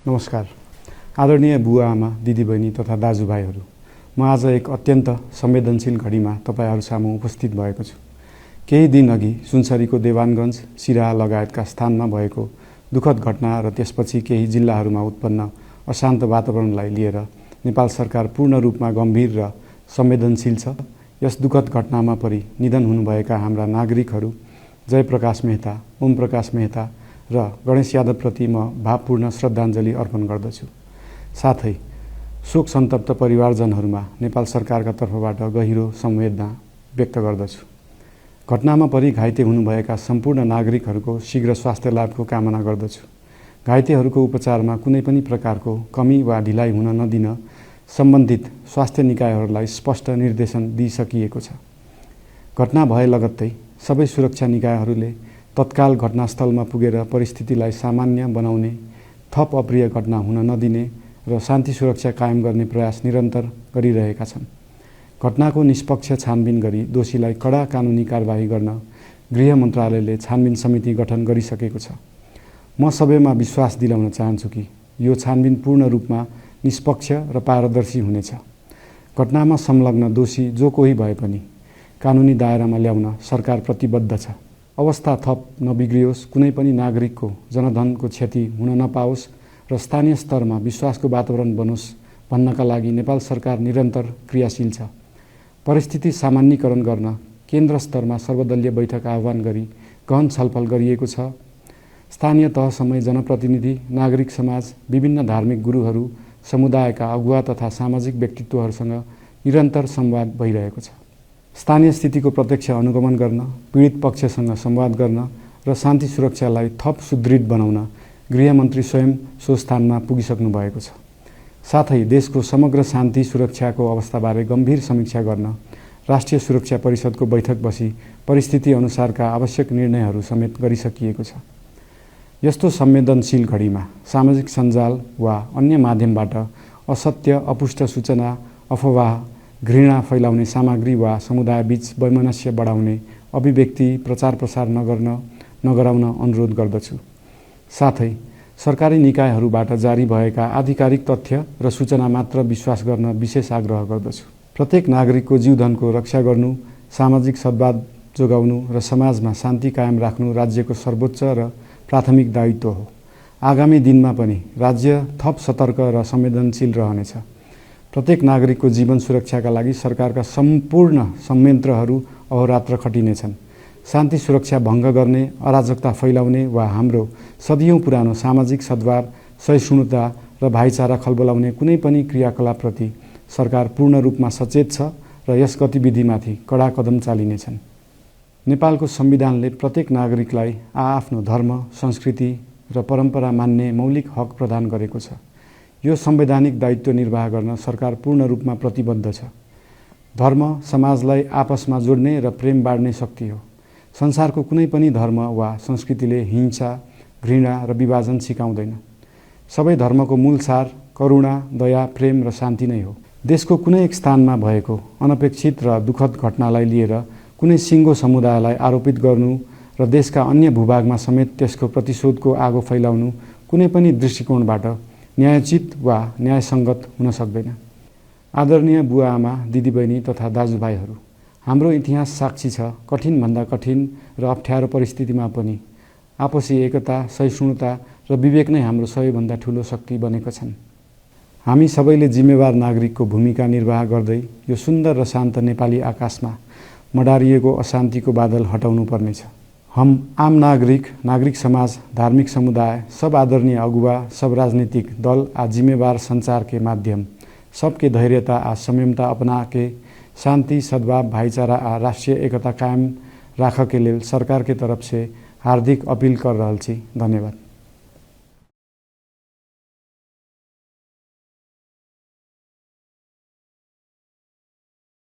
नमस्कार। आदरणीय बुवा आमा, दिदीबहिनी तथा दाजुभाइहरू, म आज एक अत्यन्त संवेदनशील घडीमा तपाईहरू सामु उपस्थित भएको छु। केही दिन अघि सुनसरीको देवानगञ्ज, सिराहा लगायतका स्थानमा भएको दुःखद घटना र त्यसपछि केही जिल्लाहरूमा उत्पन्न अशान्त वातावरणलाई लिएर नेपाल सरकार पूर्ण रूपमा गम्भीर र संवेदनशील छ। यस दुःखद घटनामा परि निधन हुनुभएका हाम्रा नागरिकहरू जयप्रकाश मेहता, ओम प्रकाश मेहता र गणेश यादवप्रति म भावपूर्ण श्रद्धाञ्जली अर्पण गर्दछु। साथै शोक सन्तप्त परिवारजनहरूमा नेपाल सरकारका तर्फबाट गहिरो संवेदना व्यक्त गर्दछु। घटनामा परि घाइते हुनुभएका सम्पूर्ण नागरिकहरूको शीघ्र स्वास्थ्य लाभको कामना गर्दछु। घाइतेहरूको उपचारमा कुनै पनि प्रकारको कमी वा ढिलाइ हुन नदिन सम्बन्धित स्वास्थ्य निकायहरूलाई स्पष्ट निर्देशन दिइसकिएको छ। घटना भए लगत्तै सबै सुरक्षा निकायहरूले तत्काल घटनास्थलमा पुगेर परिस्थितिलाई सामान्य बनाउने, थप अप्रिय घटना हुन नदिने र शान्ति सुरक्षा कायम गर्ने प्रयास निरन्तर गरिरहेका छन्। घटनाको निष्पक्ष छानबिन गरी दोषीलाई कडा कानुनी कारबाही गर्न गृह मन्त्रालयले छानबिन समिति गठन गरिसकेको छ। म सबैमा विश्वास दिलाउन चाहन्छु कि यो छानबिन पूर्ण रूपमा निष्पक्ष र पारदर्शी हुनेछ। घटनामा संलग्न दोषी जो कोही भए पनि कानुनी दायरामा ल्याउन सरकार प्रतिबद्ध छ। अवस्था थप नबिग्रियोस्, कुनै पनि नागरिकको जनधनको क्षति हुन नपाओस् र स्थानीय स्तरमा विश्वासको वातावरण बनोस् भन्नका लागि नेपाल सरकार निरन्तर क्रियाशील छ। परिस्थिति सामान्यीकरण गर्न केन्द्र स्तरमा सर्वदलीय बैठक आह्वान गरी गहन छलफल गरिएको छ। स्थानीय तहसम्मै जनप्रतिनिधि, नागरिक समाज, विभिन्न धार्मिक गुरुहरू, समुदायका अगुवा तथा सामाजिक व्यक्तित्वहरूसँग निरन्तर संवाद भइरहेको छ। स्थानीय स्थितिको प्रत्यक्ष अनुगमन गर्न, पीडित पक्षसँग संवाद गर्न र शान्ति सुरक्षालाई थप सुदृढ बनाउन गृहमन्त्री स्वयं सो स्थानमा पुगिसक्नु भएको छ। साथै देशको समग्र शान्ति सुरक्षाको अवस्थाबारे गम्भीर समीक्षा गर्न राष्ट्रिय सुरक्षा परिषदको बैठक बसी परिस्थिति अनुसारका आवश्यक निर्णयहरू समेत गरिसकिएको छ। यस्तो संवेदनशील घडीमा सामाजिक सञ्जाल वा अन्य माध्यमबाट असत्य, अपुष्ट सूचना, अफवाह, घृणा फैलाउने सामग्री वा समुदायबीच वैमनस्य बढाउने अभिव्यक्ति प्रचार प्रसार नगराउन अनुरोध गर्दछु। साथै सरकारी निकायहरूबाट जारी भएका आधिकारिक तथ्य र सूचना मात्र विश्वास गर्न विशेष आग्रह गर्दछु। प्रत्येक नागरिकको जीवधनको रक्षा गर्नु, सामाजिक सद्भाव जोगाउनु र समाजमा शान्ति कायम राख्नु राज्यको सर्वोच्च र प्राथमिक दायित्व हो। आगामी दिनमा पनि राज्य थप सतर्क र संवेदनशील रहनेछ। प्रत्येक नागरिकको जीवन सुरक्षाका लागि सरकारका सम्पूर्ण संयन्त्रहरू अहोरात्र खटिनेछन्। शान्ति सुरक्षा भङ्ग गर्ने, अराजकता फैलाउने वा हाम्रो सदियौं पुरानो सामाजिक सद्भाव, सहिष्णुता र भाइचारा खलबलाउने कुनै पनि क्रियाकलापप्रति सरकार पूर्ण रूपमा सचेत छ र यस गतिविधिमाथि कडा कदम चालिनेछन्। नेपालको संविधानले प्रत्येक नागरिकलाई आआफ्नो धर्म, संस्कृति र परम्परा मान्ने मौलिक हक प्रदान गरेको छ। यो संवैधानिक दायित्व निर्वाह गर्न सरकार पूर्ण रूपमा प्रतिबद्ध छ। धर्म समाजलाई आपसमा जोड्ने र प्रेम बाँड्ने शक्ति हो। संसारको कुनै पनि धर्म वा संस्कृतिले हिंसा, घृणा र विभाजन सिकाउँदैन। सबै धर्मको मूल सार करुणा, दया, प्रेम र शान्ति नै हो। देशको कुनै एक स्थानमा भएको अनपेक्षित र दुःखद घटनालाई लिएर कुनै सिङ्गो समुदायलाई आरोपित गर्नु र देशका अन्य भूभागमा समेत त्यसको प्रतिशोधको आगो फैलाउनु कुनै पनि दृष्टिकोणबाट न्यायोचित वा न्यायसङ्गत हुन सक्दैन। आदरणीय बुवा आमा, दिदीबहिनी तथा दाजुभाइहरू, हाम्रो इतिहास साक्षी छ कठिनभन्दा कठिन र अप्ठ्यारो परिस्थितिमा पनि आपसी एकता, सहिष्णुता र विवेक नै हाम्रो सबैभन्दा ठूलो शक्ति बनेका छन्। हामी सबैले जिम्मेवार नागरिकको भूमिका निर्वाह गर्दै यो सुन्दर र शान्त नेपाली आकाशमा मडारिएको अशान्तिको बादल हटाउनु पर्नेछ। हम आम नागरिक समाज, धार्मिक समुदाय, सब आदरणीय अगुवा, सब राजनीतिक दल आ जिम्मेवार संचार के माध्यम सबके धैर्यता आ संयमता अपना के शान्ति, सद्भाव, भाईचारा आ राष्ट्रीय एकता कायम राख के लेल सरकार के तरफ से हार्दिक अपील कर रहल छी। धन्यवाद।